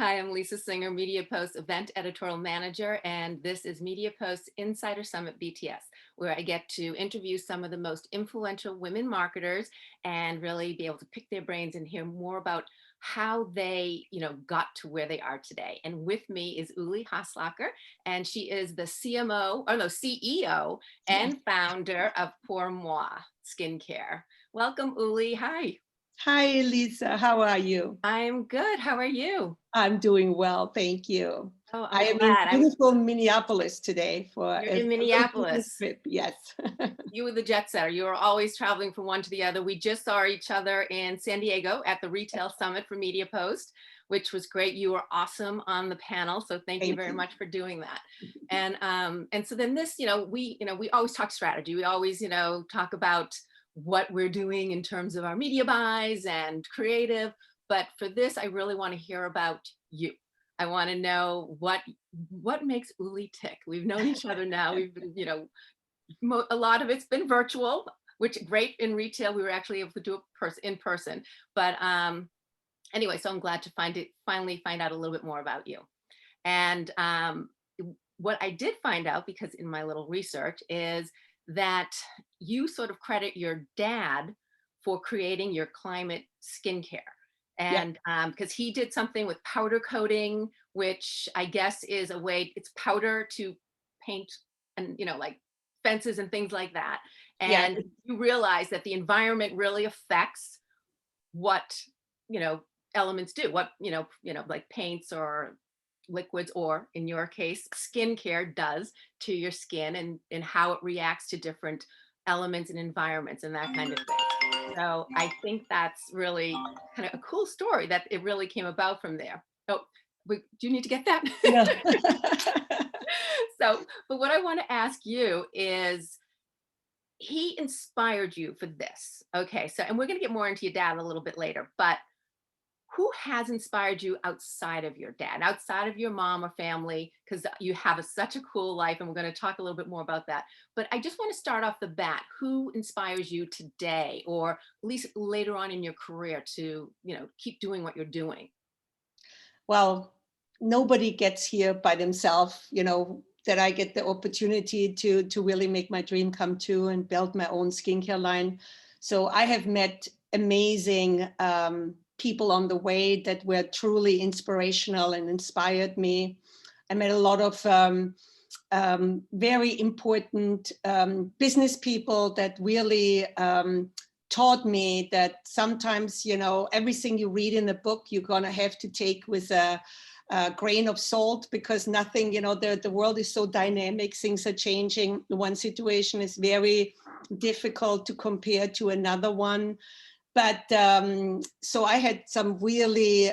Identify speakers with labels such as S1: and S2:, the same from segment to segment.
S1: Hi, I'm Lisa Singer, Media Post Event Editorial Manager, and this is Media Post's Insider Summit BTS, where I get to interview some of the most influential women marketers and really be able to pick their brains and hear more about how they, got to where they are today. And with me is Ulli Haslacher, and she is the CEO
S2: Yes.
S1: and founder of Moi Skincare. Welcome, Ulli. Hi.
S2: Hi, Lisa. How are you?
S1: I'm good. How are you?
S2: I'm doing well, thank you.
S1: Oh,
S2: I
S1: I'm
S2: am in
S1: glad.
S2: beautiful Minneapolis today for
S1: You're
S2: a
S1: in
S2: little business
S1: Minneapolis.
S2: trip. Yes.
S1: You were the jet setter. You were always traveling from one to the other. We just saw each other in San Diego at the Retail Summit for Media Post, which was great. You were awesome on the panel, so thank you
S2: Thank
S1: very
S2: you.
S1: much for doing that. And so then this, we always talk strategy. We always, talk about what we're doing in terms of our media buys and creative. But for this, I really want to hear about you. I want to know what makes Uli tick. We've known each other now. We've been, a lot of it's been virtual, which great in retail. We were actually able to do it in person. But anyway, so I'm glad to finally find out a little bit more about you. And what I did find out, because in my little research, is that you sort of credit your dad for creating your climate skincare.
S2: Yeah.
S1: And because he did something with powder coating, which I guess is a way, it's powder to paint and, like fences and things like that.
S2: Yeah.
S1: And you realize that the environment really affects what, you know, elements do, what, like paints or liquids, or in your case, skincare does to your skin, and how it reacts to different elements and environments and that kind of thing. So I think that's really kind of a cool story that it really came about from there. Oh, do you need to get that?
S2: Yeah.
S1: So, but what I want to ask you is, he inspired you for this. Okay, so, and we're going to get more into your dad a little bit later, but who has inspired you outside of your dad, outside of your mom or family? Because you have such a cool life, and we're going to talk a little bit more about that. But I just want to start off the bat. Who inspires you today, or at least later on in your career, to keep doing what you're doing?
S2: Well, nobody gets here by themselves, that I get the opportunity to really make my dream come true and build my own skincare line. So I have met amazing people on the way that were truly inspirational and inspired me. I met a lot of very important business people that really taught me that sometimes, everything you read in a book, you're going to have to take with a grain of salt, because nothing, the world is so dynamic, things are changing. One situation is very difficult to compare to another one. But so I had some really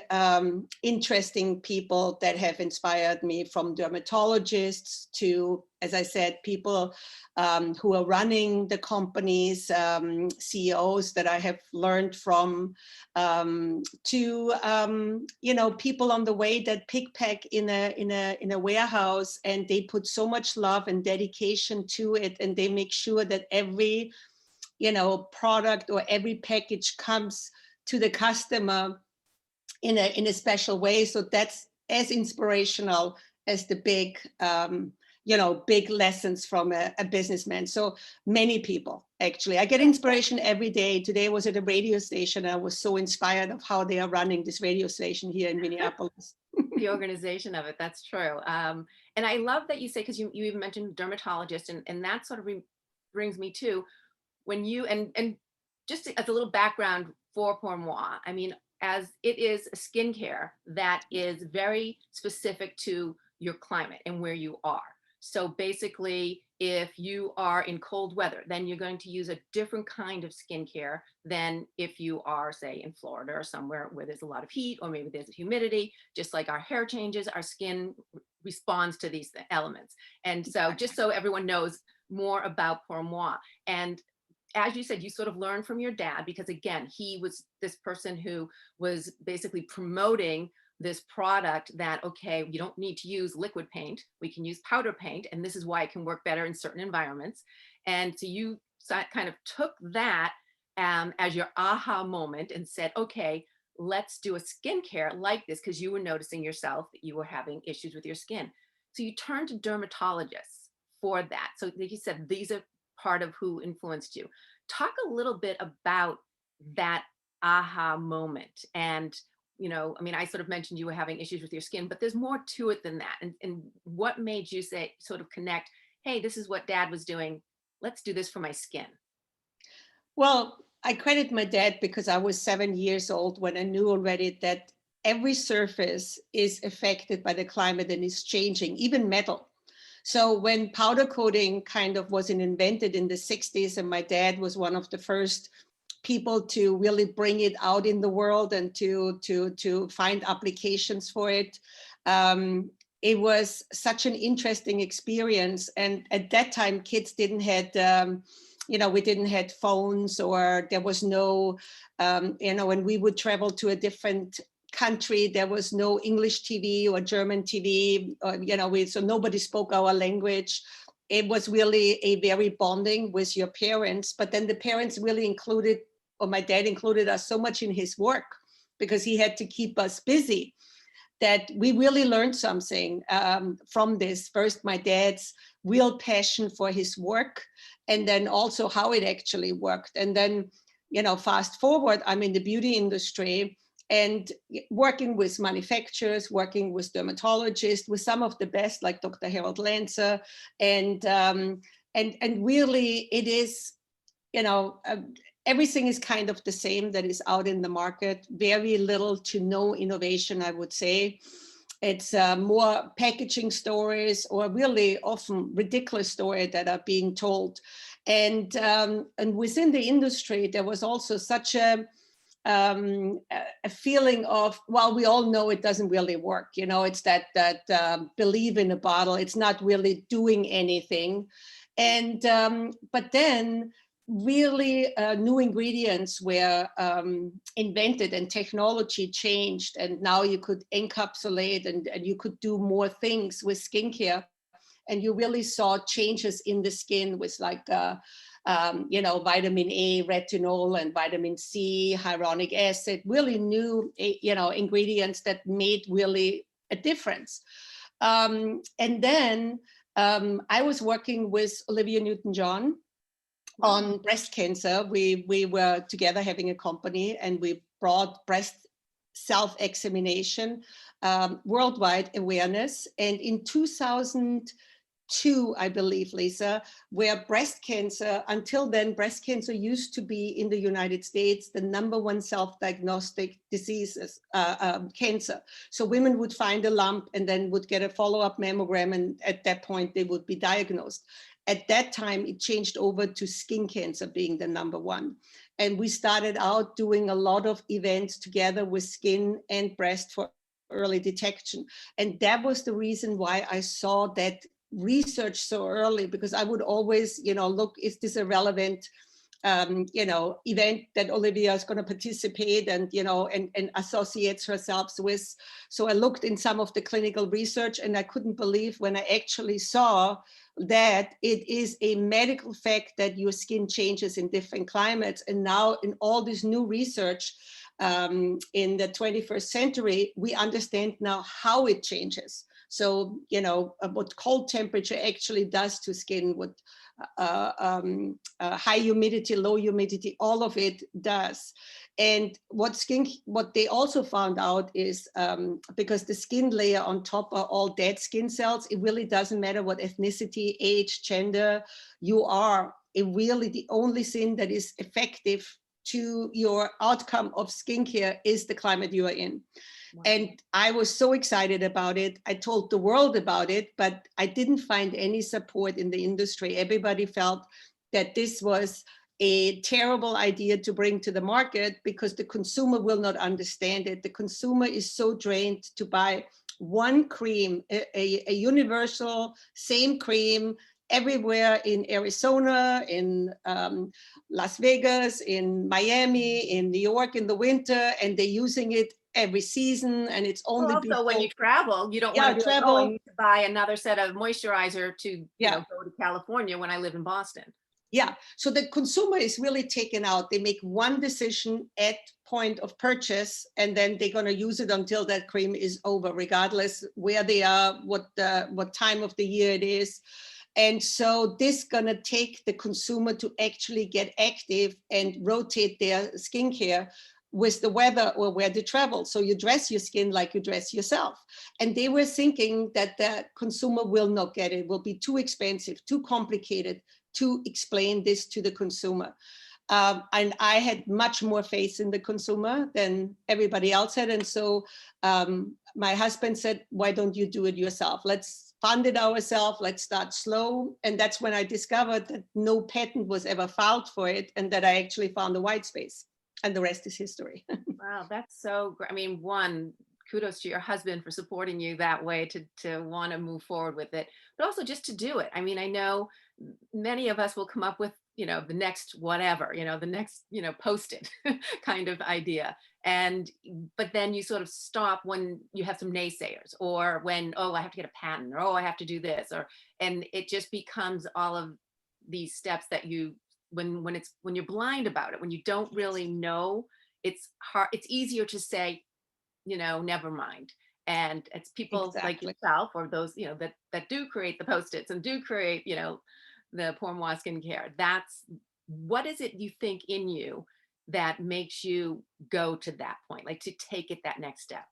S2: interesting people that have inspired me, from dermatologists to, as I said, people who are running the companies, CEOs that I have learned from, to people on the way that pick pack in a warehouse, and they put so much love and dedication to it, and they make sure that every product or every package comes to the customer in a special way. So that's as inspirational as the big lessons from a businessman. So many people, actually. I get inspiration every day. Today I was at a radio station. I was so inspired of how they are running this radio station here in Minneapolis.
S1: The organization of it, that's true. And I love that you say, because you even mentioned dermatologist, and that sort of brings me to when you, and just as a little background for Pour Moi, I mean, as it is a skincare that is very specific to your climate and where you are. So basically, if you are in cold weather, then you're going to use a different kind of skincare than if you are, say, in Florida or somewhere where there's a lot of heat, or maybe there's humidity. Just like our hair changes, our skin responds to these elements. And so, just so everyone knows more about Pour Moi. And as you said, you sort of learned from your dad, because again, he was this person who was basically promoting this product that, okay, you don't need to use liquid paint, we can use powder paint, and this is why it can work better in certain environments. And so you kind of took that as your aha moment and said, okay, let's do a skincare like this because you were noticing yourself that you were having issues with your skin. So you turned to dermatologists for that. So like you said, these are part of who influenced you. Talk a little bit about that aha moment. And, I mean, I sort of mentioned you were having issues with your skin, but there's more to it than that. And what made you say, sort of connect, hey, this is what dad was doing. Let's do this for my skin.
S2: Well, I credit my dad because I was 7 years old when I knew already that every surface is affected by the climate and is changing, even metal. So when powder coating kind of wasn't invented in the 60s, and my dad was one of the first people to really bring it out in the world and to find applications for it, it was such an interesting experience. And at that time, kids didn't had we didn't had phones, or there was no, when we would travel to a different country, there was no English TV or German TV, so nobody spoke our language. It was really a very bonding with your parents, but then the parents really included, or my dad included us so much in his work because he had to keep us busy, that we really learned something from this. First, my dad's real passion for his work, and then also how it actually worked. And then, fast forward, I'm in the beauty industry and working with manufacturers, working with dermatologists, with some of the best, like Dr. Harold Lancer, and really, it is, everything is kind of the same that is out in the market. Very little to no innovation, I would say. It's more packaging stories, or really often ridiculous stories that are being told. And within the industry, there was also such a feeling of, well, we all know it doesn't really work. It's that believe in a bottle. It's not really doing anything. And but then really new ingredients were invented and technology changed, and now you could encapsulate and you could do more things with skincare, and you really saw changes in the skin with like vitamin A, retinol, and vitamin C, hyaluronic acid, really new ingredients that made really a difference. And then I was working with Olivia Newton-John on breast cancer. We were together having a company, and we brought breast self-examination worldwide awareness. And in 2002, I believe, Lisa, where breast cancer, until then, breast cancer used to be in the United States the #1 self-diagnostic disease, cancer. So women would find a lump and then would get a follow-up mammogram, and at that point they would be diagnosed. At that time, it changed over to skin cancer being the #1. And we started out doing a lot of events together with skin and breast for early detection. And that was the reason why I saw that research so early, because I would always, look, is this a relevant event that Olivia is going to participate and associates herself with. So I looked in some of the clinical research, and I couldn't believe when I actually saw that it is a medical fact that your skin changes in different climates. And now in all this new research in the 21st century, we understand now how it changes. So, what cold temperature actually does to skin, what high humidity, low humidity, all of it does. And what they also found out is because the skin layer on top are all dead skin cells, it really doesn't matter what ethnicity, age, gender you are. It really, the only thing that is effective to your outcome of skincare is the climate you are in. Wow. And I was so excited about it. I told the world about it, but I didn't find any support in the industry. Everybody felt that this was a terrible idea to bring to the market because the consumer will not understand it. The consumer is so trained to buy one cream, a universal same cream everywhere in Arizona, in Las Vegas, in Miami, in New York in the winter, and they're using it every season, and it's only
S1: also when you travel, you don't want to be like, I need to buy another set of moisturizer to go to California when I live in Boston.
S2: Yeah, so the consumer is really taken out. They make one decision at point of purchase, and then they're going to use it until that cream is over, regardless where they are, what time of the year it is. And so this gonna take the consumer to actually get active and rotate their skincare with the weather or where they travel. So you dress your skin like you dress yourself. And they were thinking that the consumer will not get it, will be too expensive, too complicated to explain this to the consumer. And I had much more faith in the consumer than everybody else had. And so my husband said, why don't you do it yourself? Let's fund it ourselves. Let's start slow. And that's when I discovered that no patent was ever filed for it, and that I actually found a white space. And the rest is history.
S1: Wow, that's so great. I mean, one, kudos to your husband for supporting you that way to want to move forward with it, but also just to do it. I mean, I know many of us will come up with, the next whatever, the next, post it kind of idea. And but then you sort of stop when you have some naysayers, or when, oh, I have to get a patent, or oh, I have to do this, or and it just becomes all of these steps that you when you're blind about it, when you don't really know, it's hard, it's easier to say, never mind. And it's people like
S2: Exactly.
S1: yourself, or those, that do create the post-its and do create, the Moi Skincare. That's what is it you think in you that makes you go to that point, like to take it that next step?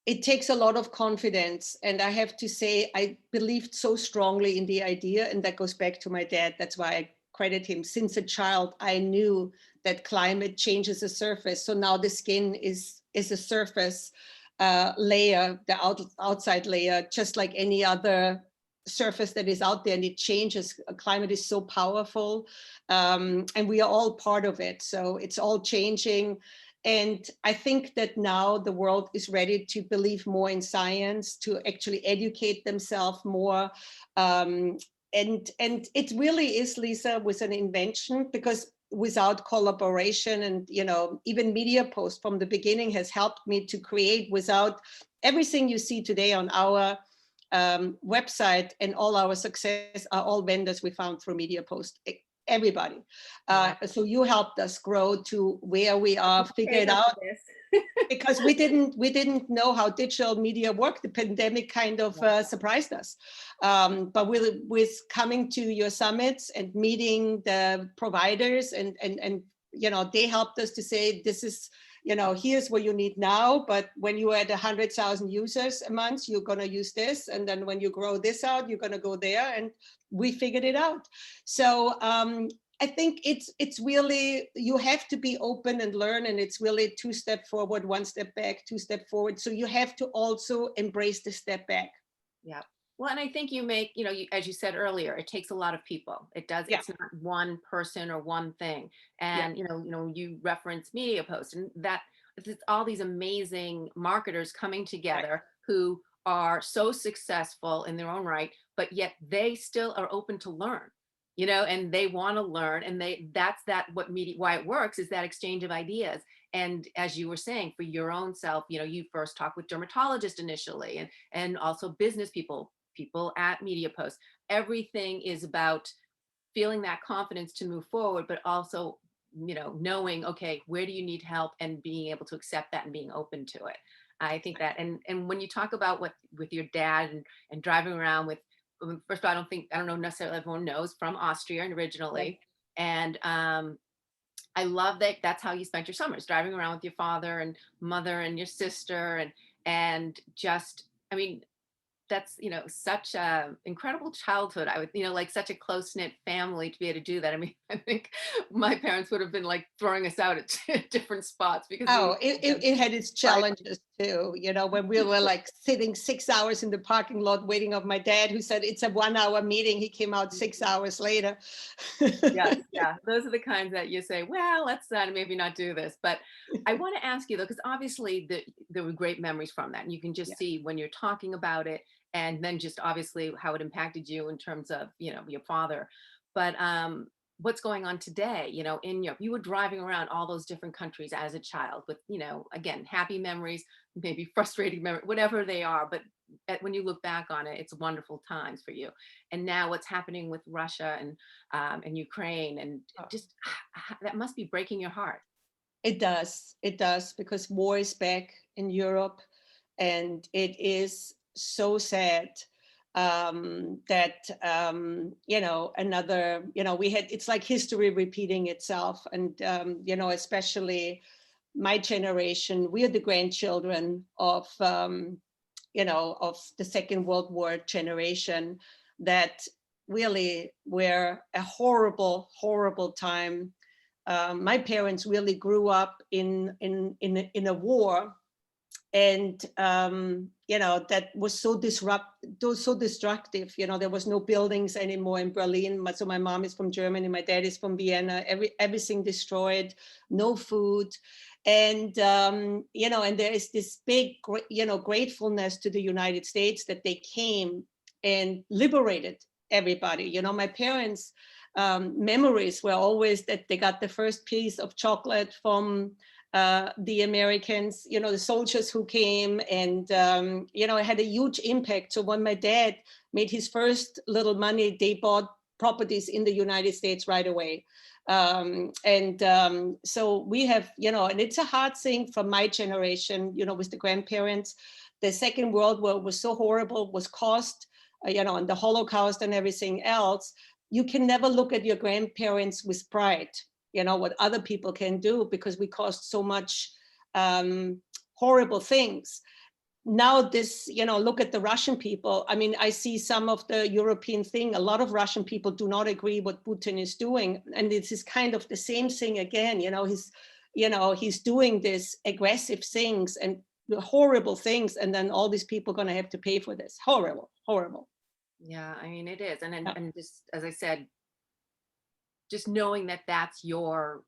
S2: It takes a lot of confidence. And I have to say, I believed so strongly in the idea. And that goes back to my dad. That's why I credit him. Since a child, I knew that climate changes the surface. So now the skin is a surface layer, the outside layer, just like any other surface that is out there, and it changes. Climate is so powerful, and we are all part of it. So it's all changing. And I think that now the world is ready to believe more in science, to actually educate themselves more. And it really is, Lisa, with an invention, because without collaboration and even media post from the beginning has helped me to create. Without everything you see today on our website and all our success are all vendors we found through media post, everybody. So you helped us grow to where we are, figure it out, because we didn't know how digital media worked. The pandemic kind of surprised us. But with coming to your summits and meeting the providers, and they helped us to say, this is, here's what you need now, but when you are at 100,000 users a month, you're going to use this. And then when you grow this out, you're going to go there. And we figured it out. So I think it's really, you have to be open and learn, and it's really 2 step forward, 1 step back, 2 step forward. So you have to also embrace the step back.
S1: Yeah. Well, and I think you make, as you said earlier, it takes a lot of people. It does.
S2: Yeah.
S1: It's not one person or one thing.
S2: Yeah.
S1: And, you reference media posts, and that it's all these amazing marketers coming together,
S2: Right.
S1: who are so successful in their own right, but yet they still are open to learn, and they want to learn. And what media, why it works, is that exchange of ideas. And as you were saying, for your own self, you first talk with dermatologists initially, and also business people at media posts. Everything is about feeling that confidence to move forward, but also, knowing, okay, where do you need help, and being able to accept that and being open to it. I think that, and when you talk about what with your dad, and driving around with, first of all, I don't know necessarily everyone knows, from Austria
S2: Right.
S1: originally. And I love that that's how you spent your summers, driving around with your father and mother and your sister, and just, I mean, that's, such a incredible childhood. I would, like such a close knit family to be able to do that. I mean, I think my parents would have been like throwing us out at different spots, because we
S2: Oh, it had its challenges too. When we were like sitting 6 hours in the parking lot waiting of my dad, who said it's a 1 hour meeting. He came out 6 hours later.
S1: Yes, yeah. Those are the kinds that you say, well, let's maybe not do this. But I want to ask you though, because obviously there were great memories from that. And you can just
S2: Yeah.
S1: see when you're talking about it, and then just obviously how it impacted you in terms of, your father. But what's going on today, in Europe? You were driving around all those different countries as a child with, again, happy memories, maybe frustrating memories, whatever they are. But when you look back on it, it's wonderful times for you. And now what's happening with Russia and Ukraine, and just that must be breaking your heart.
S2: It does, because war is back in Europe, and it is so sad that another, it's like history repeating itself, and especially my generation, we are the grandchildren of of the Second World War generation that really were a horrible, horrible time. My parents really grew up in a war, and that was so destructive. There was no buildings anymore in Berlin. So my mom is from Germany, my dad is from Vienna. Everything destroyed, no food, and and there is this big gratefulness to the United States that they came and liberated everybody. My parents' memories were always that they got the first piece of chocolate from the Americans, the soldiers who came, and it had a huge impact. So when my dad made his first little money, they bought properties in the United States right away. So we have, and it's a hard thing for my generation, with the grandparents. The Second World War was so horrible, was caused, and the Holocaust and everything else. You can never look at your grandparents with pride, what other people can do, because we caused so much horrible things. Now this, look at the Russian people. I mean, I see some of the European thing. A lot of Russian people do not agree what Putin is doing. And this is kind of the same thing again. He's doing this aggressive things and horrible things. And then all these people are going to have to pay for this. Horrible, horrible.
S1: Yeah, I mean, it is. And just, as I said, just knowing that that's your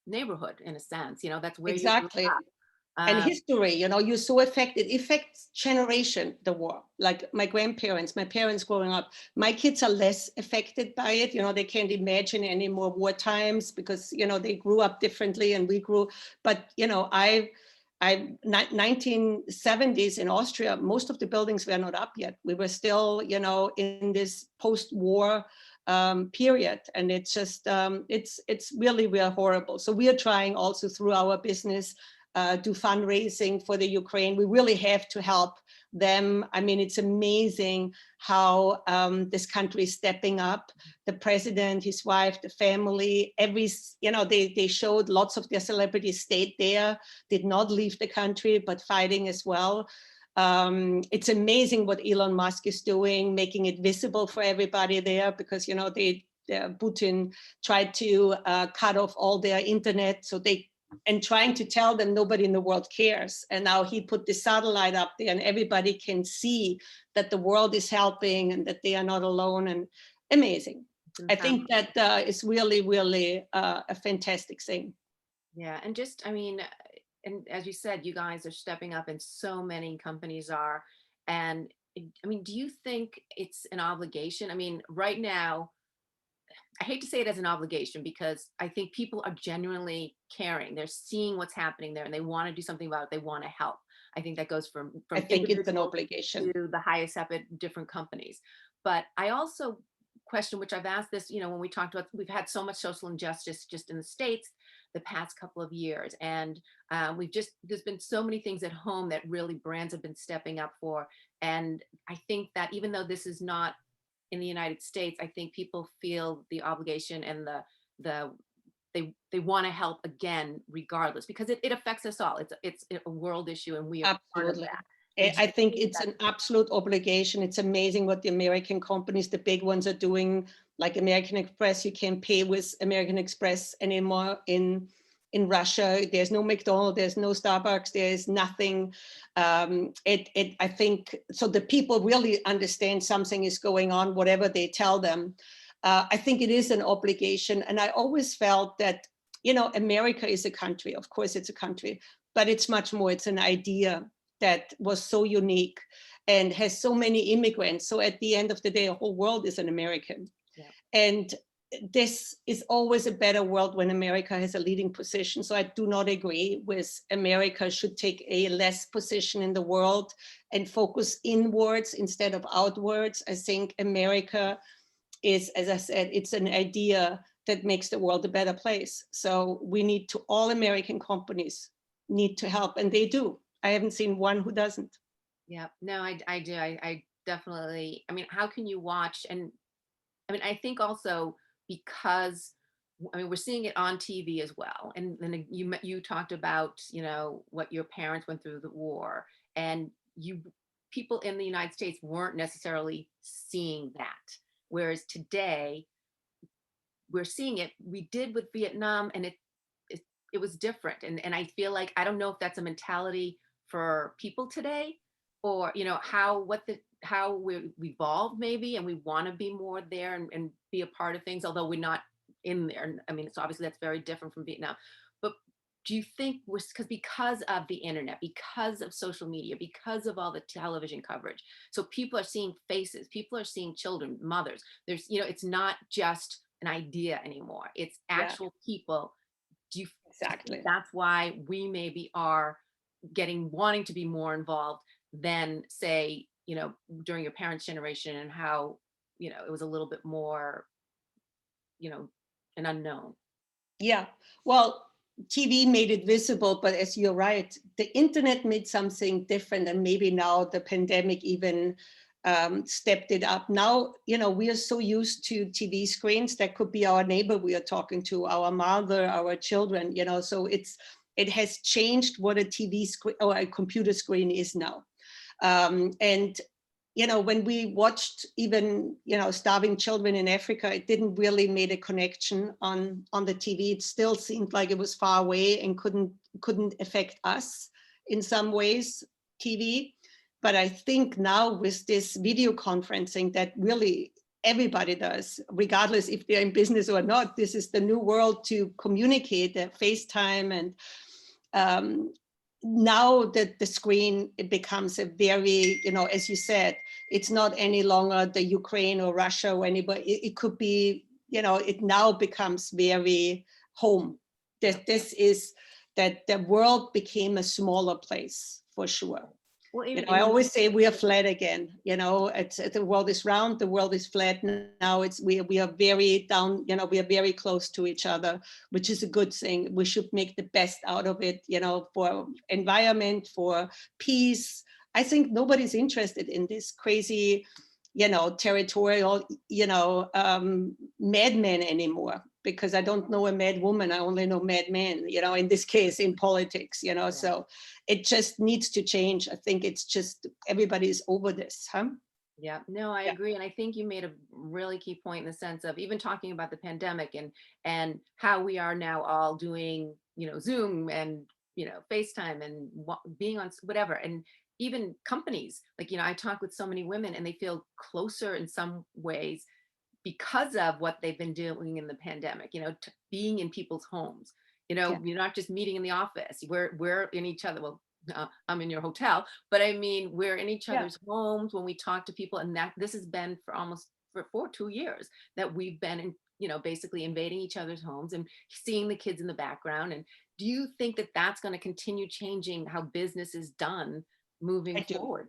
S1: neighborhood in a sense, that's where
S2: exactly.
S1: you grew up.
S2: And history, you're so affected. It affects generation, the war. Like my grandparents, my parents growing up, my kids are less affected by it. They can't imagine any more war times because, they grew up differently and we grew. But, 1970s in Austria, most of the buildings were not up yet. We were still, in this post-war period. And it's just, it's really, horrible. So we are trying also through our business do fundraising for the Ukraine. We really have to help them. I mean, it's amazing how this country is stepping up. The president, his wife, the family, they showed lots of their celebrities stayed there, did not leave the country, but fighting as well. It's amazing what Elon Musk is doing, making it visible for everybody there, because, Putin tried to cut off all their internet, and trying to tell them nobody in the world cares. And now he put the satellite up there and everybody can see that the world is helping and that they are not alone, and amazing. I think that is really, really a fantastic thing.
S1: Yeah, and just, I mean, and as you said, you guys are stepping up and so many companies are. And I mean, do you think it's an obligation? I mean, right now, I hate to say it as an obligation because I think people are genuinely caring. They're seeing what's happening there and they want to do something about it. They want to help. I think that goes from
S2: I think it's an obligation
S1: to the highest up at different companies. But I also question, which I've asked this, when we talked about, we've had so much social injustice just in the States the past couple of years. And there's been so many things at home that really brands have been stepping up for. And I think that even though this is not in the United States, I think people feel the obligation and they want to help again, regardless, because it affects us all. It's a world issue and we are part of that.
S2: I think it's an absolute obligation. It's amazing what the American companies, the big ones, are doing. Like American Express, you can't pay with American Express anymore in Russia. There's no McDonald's, there's no Starbucks, there's nothing. I think so. The people really understand something is going on, whatever they tell them. I think it is an obligation, and I always felt that America is a country. Of course, it's a country, but it's much more. It's an idea that was so unique and has so many immigrants. So at the end of the day, the whole world is an American. Yeah. And this is always a better world when America has a leading position. So I do not agree with America should take a less position in the world and focus inwards instead of outwards. I think America is, as I said, it's an idea that makes the world a better place. So we need to, all American companies need to help, and they do. I haven't seen one who doesn't.
S1: Yeah, no, I do. I definitely, I mean, how can you watch? And I mean, I think also because, I mean, we're seeing it on TV as well. And then you talked about, you know, what your parents went through the war, and you people in the United States weren't necessarily seeing that. Whereas today we're seeing it. We did with Vietnam, and it, it was different. And I feel like, I don't know if that's a mentality for people today, or, you know, how we evolved maybe, and we want to be more there and be a part of things, although we're not in there. I mean, so obviously that's very different from Vietnam. But do you think we're, because of the internet, because of social media, because of all the television coverage, so people are seeing faces, people are seeing children, mothers, there's, you know, it's not just an idea anymore, it's
S2: Yeah,
S1: actual people. Do you think
S2: exactly.
S1: that's why we maybe are wanting to be more involved than, say, you know, during your parents' generation, and how, you know, it was a little bit more, you know, an unknown?
S2: Yeah, well, TV made it visible, but as you're right, the internet made something different, and maybe now the pandemic even stepped it up. Now, you know, we are so used to TV screens. That could be our neighbor we are talking to, our mother, our children, you know, so it has changed what a TV screen or a computer screen is now. And you know, when we watched even, you know, starving children in Africa, it didn't really make a connection on the TV. It still seemed like it was far away and couldn't affect us in some ways, TV. But I think now with this video conferencing that really everybody does, regardless if they're in business or not, this is the new world to communicate, FaceTime. And now that the screen, it becomes a very, you know, as you said, it's not any longer the Ukraine or Russia or anybody. It could be, you know, it now becomes very home. This is that the world became a smaller place for sure.
S1: Well,
S2: You
S1: even
S2: know, I always say we are flat again. You know, the world is round, the world is flat. Now we are very down. You know, we are very close to each other, which is a good thing. We should make the best out of it. You know, for environment, for peace. I think nobody's interested in this crazy, you know, territorial, you know, madmen anymore. Because I don't know a mad woman, I only know mad men. You know, in this case, in politics. You know,
S1: yeah.
S2: so it just needs to change. I think it's just everybody's over this, huh?
S1: Yeah, no, I
S2: Yeah,
S1: agree. And I think you made a really key point in the sense of even talking about the pandemic, and how we are now all doing, you know, Zoom and, you know, FaceTime and being on whatever. And even companies, like, you know, I talk with so many women, and they feel closer in some ways because of what they've been doing in the pandemic, you know, being in people's homes. You
S2: yeah,
S1: know, you're not just meeting in the office. We're in each other. Well, I'm in your hotel, but I mean, we're in each
S2: yeah.
S1: other's homes when we talk to people, and that this has been for almost for 2 years that we've been in, you know, basically invading each other's homes and seeing the kids in the background. And do you think that that's going to continue changing how business is done moving
S2: I do.
S1: forward?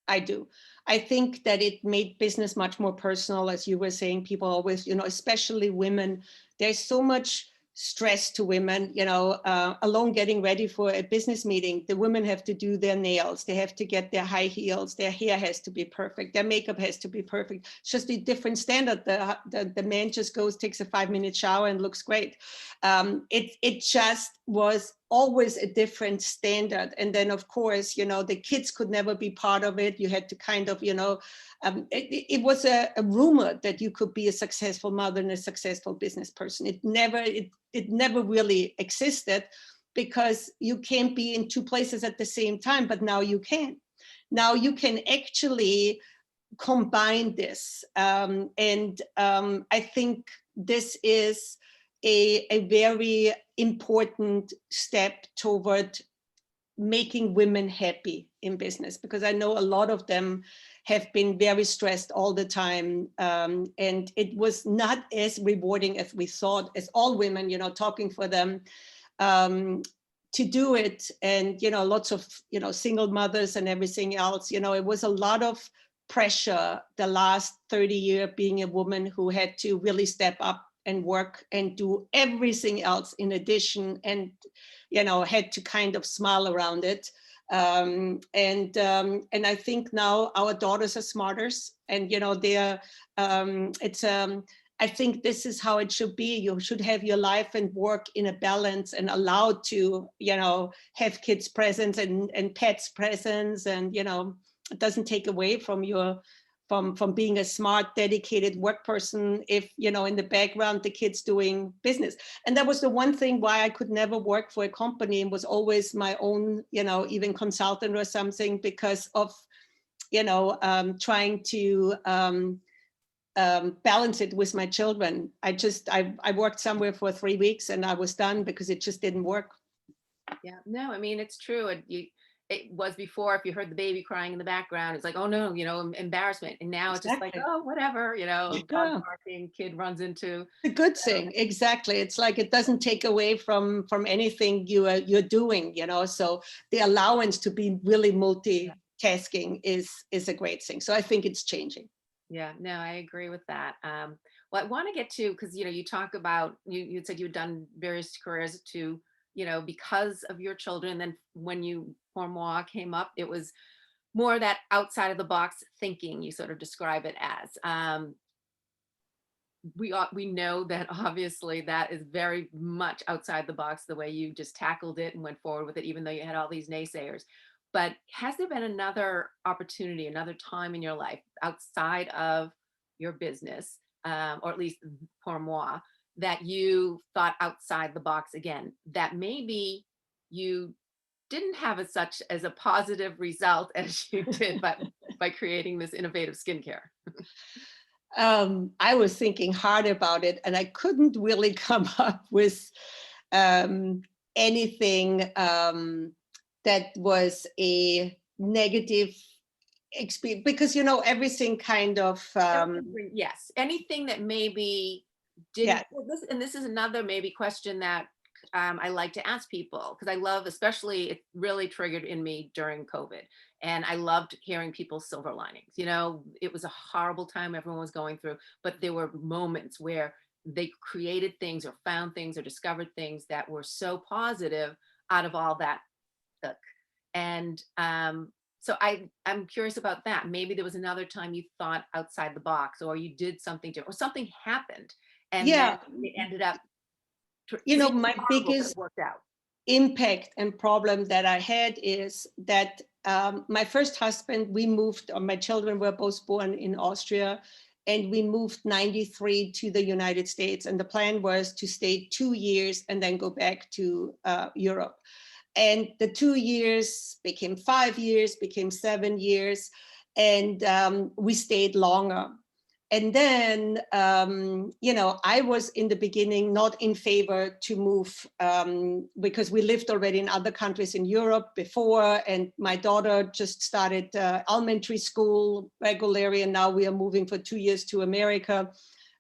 S2: I do. I think that it made business much more personal, as you were saying. People always, you know, especially women, there's so much stress to women, you know, alone getting ready for a business meeting. The women have to do their nails, they have to get their high heels, their hair has to be perfect, their makeup has to be perfect. It's just a different standard. The man just goes, takes a 5-minute shower and looks great. It just was always a different standard. And then, of course, you know, the kids could never be part of it. You had to kind of, you know, it was a rumor that you could be a successful mother and a successful business person. It never really existed, because you can't be in two places at the same time. But now you can. Now you can actually combine this. I think this is a very important step toward making women happy in business, because I know a lot of them have been very stressed all the time. And it was not as rewarding as we thought, as all women, you know, talking for them, to do it. And, you know, lots of, you know, single mothers and everything else, you know, it was a lot of pressure the last 30 years being a woman who had to really step up and work and do everything else in addition, and, you know, had to kind of smile around it. And I think now our daughters are smarter, and, you know, they're, I think this is how it should be. You should have your life and work in a balance, and allowed to, you know, have kids presents and pets presents, and, you know, it doesn't take away from your, from being a smart, dedicated work person if, you know, in the background the kid's doing business. And that was the one thing why I could never work for a company and was always my own, you know, even consultant or something, because of, you know, trying to balance it with my children. I worked somewhere for 3 weeks and I was done because it just didn't work.
S1: Yeah, no, I mean, it's true. It was before, if you heard the baby crying in the background, it's like, oh no, you know, embarrassment. And now it's just like,
S2: Exactly.
S1: oh, whatever, you know, dog
S2: Yeah.
S1: barking, kid runs into.
S2: The good thing, exactly. It's like it doesn't take away from anything you're doing, you know. So the allowance to be really multitasking is a great thing. So I think it's changing.
S1: Yeah, no, I agree with that. Well, I want to get to, because, you know, you talk about, you said you'd done various careers to, you know, because of your children. Then when you Pour Moi came up, it was more that outside of the box thinking, you sort of describe it as. We know that obviously that is very much outside the box, the way you just tackled it and went forward with it, even though you had all these naysayers. But has there been another opportunity, another time in your life outside of your business, or at least Pour Moi, that you thought outside the box again, that maybe you didn't have as such as a positive result as you did, but by creating this innovative skincare?
S2: I was thinking hard about it and I couldn't really come up with anything that was a negative experience, because, you know, everything kind of,
S1: Yes, anything that maybe
S2: yeah,
S1: didn't, well, this is another maybe question that I like to ask people, because I love, especially it really triggered in me during COVID. And I loved hearing people's silver linings. You know, it was a horrible time everyone was going through, but there were moments where they created things or found things or discovered things that were so positive out of all that. Took. And so I'm curious about that. Maybe there was another time you thought outside the box, or you did something different, or something happened, and then
S2: yeah,
S1: it ended up
S2: you know,
S1: seeming
S2: my
S1: horrible, but it
S2: biggest
S1: worked out.
S2: impact and problem that I had is that my first husband, we moved, or my children were both born in Austria, and we moved 93 to the United States. And the plan was to stay 2 years and then go back to Europe. And the 2 years became 5 years, became 7 years, and we stayed longer. And then, you know, I was in the beginning not in favor to move, because we lived already in other countries in Europe before, and my daughter just started elementary school regularly, and now we are moving for 2 years to America.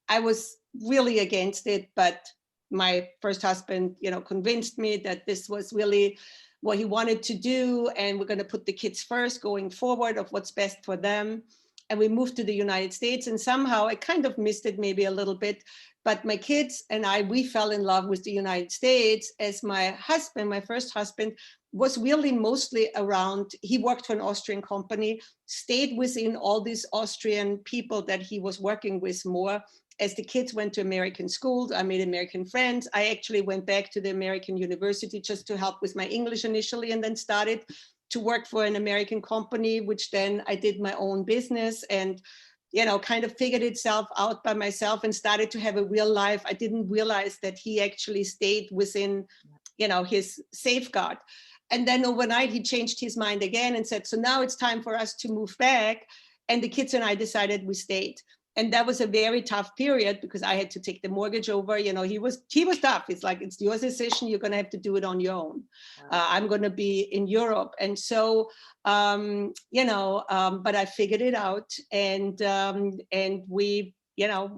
S2: I was really against it, but my first husband, you know, convinced me that this was really what he wanted to do, and we're going to put the kids first going forward of what's best for them. And we moved to the United States, and somehow I kind of missed it maybe a little bit, but my kids and I, we fell in love with the United States, as my husband, my first husband, was really mostly around, he worked for an Austrian company, stayed within all these Austrian people that he was working with more. As the kids went to American schools, I made American friends. I actually went back to the American university just to help with my English initially, and then started to work for an American company, which then I did my own business and, you know, kind of figured itself out by myself and started to have a real life. I didn't realize that he actually stayed within, you know, his safeguard. And then overnight he changed his mind again and said, so now it's time for us to move back. And the kids and I decided we stayed. and that was a very tough period because I had to take the mortgage over. You know, he was tough. It's like, it's your decision. You're going to have to do it on your own. I'm going to be in Europe. And so, but I figured it out, and we,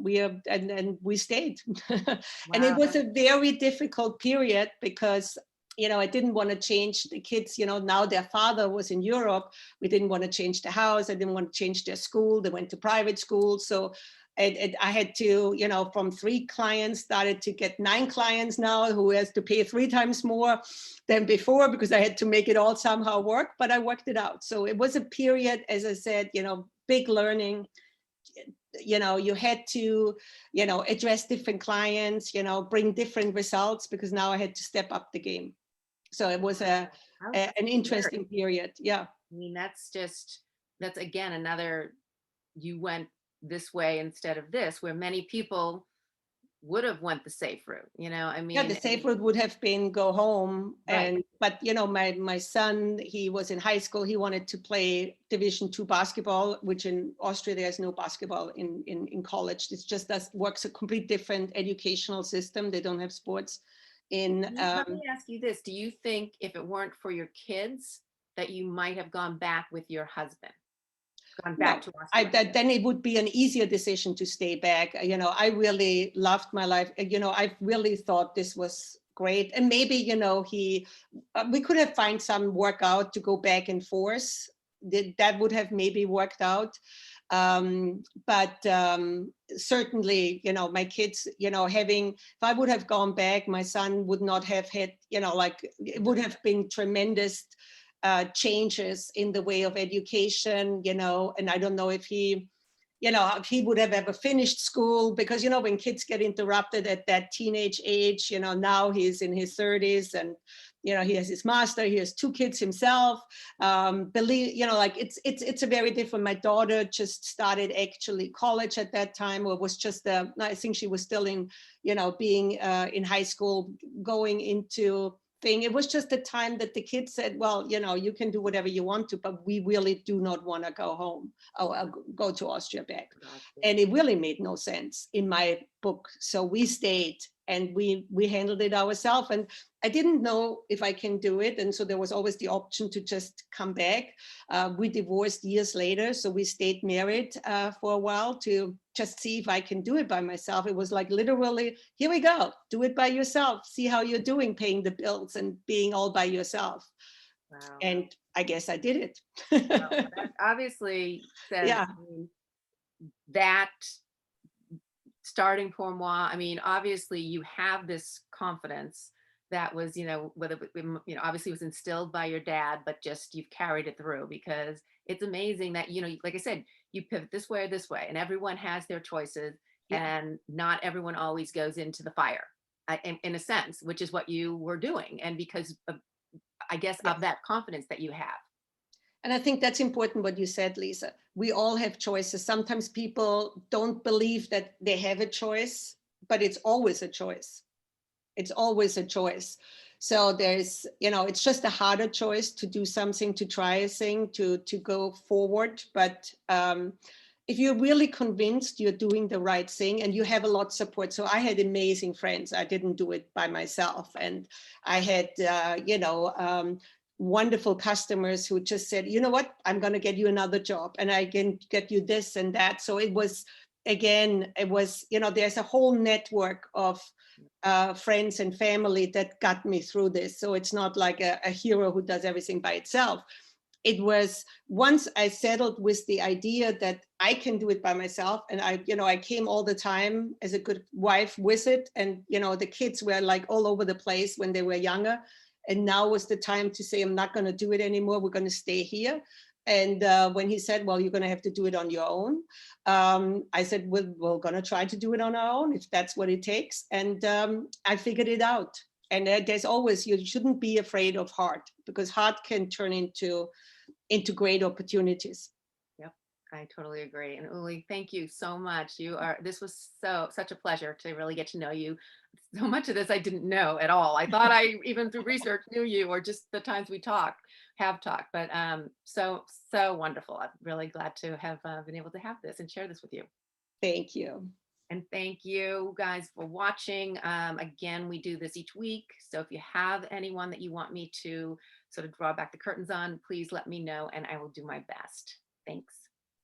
S2: we have, and we stayed. And it
S1: Wow.
S2: was a very difficult period because, I didn't want to change the kids, now their father was in Europe. We didn't want to change the house. I didn't want to change their school. They went to private school. So I had to, from 3 clients, started to get 9 clients now, who has to pay 3 times more than before because I had to make it all somehow work, but I worked it out. So it was a period, as I said, big learning. You had to, address different clients, bring different results, because now I had to step up the game. So it was an interesting period. Yeah.
S1: I mean, that's again, another, you went this way instead of this, where many people would have went the safe route, I mean.
S2: Yeah, the safe route would have been go home.
S1: Right.
S2: But my son, he was in high school. He wanted to play Division II basketball, which in Austria, there's no basketball in college. It's just works a complete different educational system. They don't have sports.
S1: Let me ask you this. Do you think if it weren't for your kids that you might have gone back with your husband? Gone back to Austria?
S2: Then it would be an easier decision to stay back. I really loved my life. I really thought this was great. And maybe, we could have found some workout to go back and forth. That would have maybe worked out. But certainly, my kids, if I would have gone back, my son would not have had, it would have been tremendous changes in the way of education, and I don't know if he would have ever finished school, because, when kids get interrupted at that teenage age, now he's in his 30s, and, he has his master, he has 2 kids himself. It's a very different. My daughter just started actually college at that time, or was just, I think she was still in, being in high school, going into thing. It was just a time that the kids said, well, you can do whatever you want to, but we really do not want to go home or go to Austria back. And it really made no sense in my book. So we stayed, and we handled it ourselves. And I didn't know if I can do it. And so there was always the option to just come back. We divorced years later. So we stayed married for a while to just see if I can do it by myself. It was like, literally, here we go, do it by yourself. See how you're doing, paying the bills and being all by yourself. Wow. And I guess I did it.
S1: Well, that obviously says,
S2: yeah.
S1: That starting pour moi, I mean, obviously you have this confidence that was, whether, obviously was instilled by your dad, but just you've carried it through, because it's amazing that, like I said, you pivot this way or this way, and everyone has their choices. Yeah. And not everyone always goes into the fire, in a sense, which is what you were doing. And because of, I guess, of that confidence that you have.
S2: And I think that's important what you said, Lisa. We all have choices. Sometimes people don't believe that they have a choice, but it's always a choice. It's always a choice. So there's, it's just a harder choice to do something, to try a thing, to go forward. But if you're really convinced you're doing the right thing, and you have a lot of support. So I had amazing friends. I didn't do it by myself. And I had, wonderful customers who just said, you know what, I'm going to get you another job, and I can get you this and that. So it was, again, there's a whole network of friends and family that got me through this. So it's not like a hero who does everything by itself. It was, once I settled with the idea that I can do it by myself, and I came all the time as a good wife with it. And, the kids were like all over the place when they were younger. And now was the time to say, I'm not going to do it anymore. We're going to stay here. And when he said, well, you're going to have to do it on your own. I said, we're going to try to do it on our own, if that's what it takes. And I figured it out. And there's always, you shouldn't be afraid of hard, because hard can turn into great opportunities.
S1: Yep, I totally agree. And Ulli, thank you so much. This was such a pleasure to really get to know you. So much of this I didn't know at all. I thought I, even through research, knew you, or just the times we have talked, but so wonderful. I'm really glad to have been able to have this and share this with you.
S2: Thank you.
S1: And thank you guys for watching. Again, we do this each week. So if you have anyone that you want me to sort of draw back the curtains on, please let me know and I will do my best. Thanks.